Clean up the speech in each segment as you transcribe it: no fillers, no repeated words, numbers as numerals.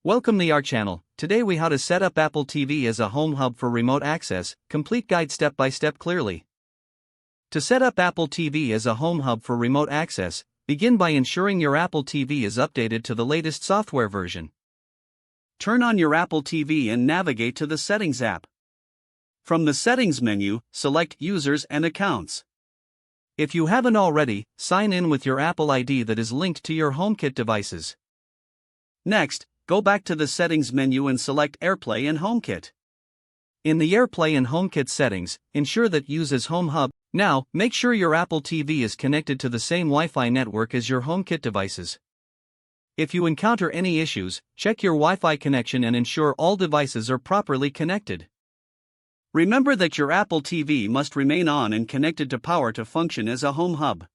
Welcome to our channel. Today we how to set up Apple TV as a home hub for remote access, complete guide step by step clearly. To set up Apple TV as a home hub for remote access, begin by ensuring your Apple TV is updated to the latest software version. Turn on your Apple TV and navigate to the Settings app. From the Settings menu, select Users and Accounts. If you haven't already, sign in with your Apple ID that is linked to your HomeKit devices. Next, go back to the Settings menu and select AirPlay and HomeKit. In the AirPlay and HomeKit settings, ensure that Use as Home Hub. Now, make sure your Apple TV is connected to the same Wi-Fi network as your HomeKit devices. If you encounter any issues, check your Wi-Fi connection and ensure all devices are properly connected. Remember that your Apple TV must remain on and connected to power to function as a home hub.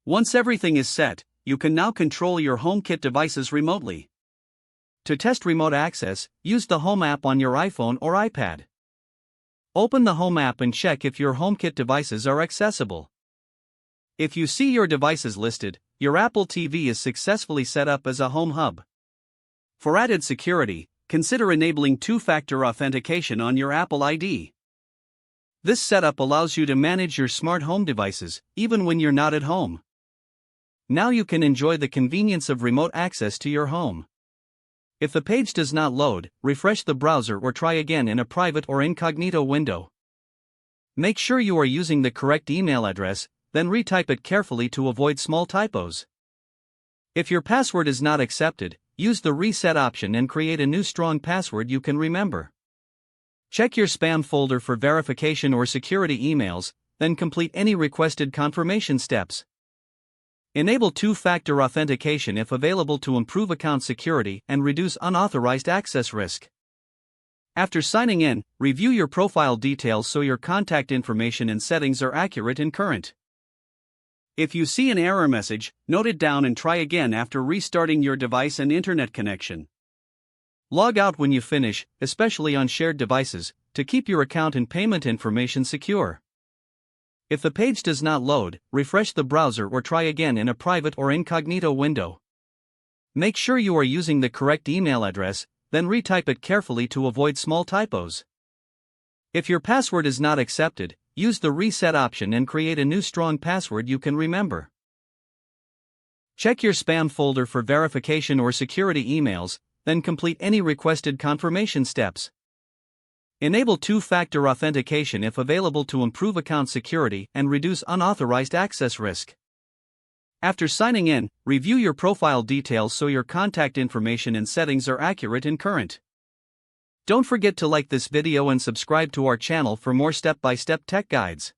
Once everything is set, you can now control your HomeKit devices remotely. To test remote access, use the Home app on your iPhone or iPad. Open the Home app and check if your HomeKit devices are accessible. If you see your devices listed, your Apple TV is successfully set up as a home hub. For added security, consider enabling two-factor authentication on your Apple ID. This setup allows you to manage your smart home devices, even when you're not at home. Now you can enjoy the convenience of remote access to your home. If the page does not load, refresh the browser or try again in a private or incognito window. Make sure you are using the correct email address, then retype it carefully to avoid small typos. If your password is not accepted, use the reset option and create a new strong password you can remember. Check your spam folder for verification or security emails, then complete any requested confirmation steps. Enable two-factor authentication if available to improve account security and reduce unauthorized access risk. After signing in, review your profile details so your contact information and settings are accurate and current. If you see an error message, note it down and try again after restarting your device and internet connection. Log out when you finish, especially on shared devices, to keep your account and payment information secure. If the page does not load, refresh the browser or try again in a private or incognito window. Make sure you are using the correct email address, then retype it carefully to avoid small typos. If your password is not accepted, use the reset option and create a new strong password you can remember. Check your spam folder for verification or security emails, then complete any requested confirmation steps. Enable two-factor authentication if available to improve account security and reduce unauthorized access risk. After signing in, review your profile details so your contact information and settings are accurate and current. Don't forget to like this video and subscribe to our channel for more step-by-step tech guides.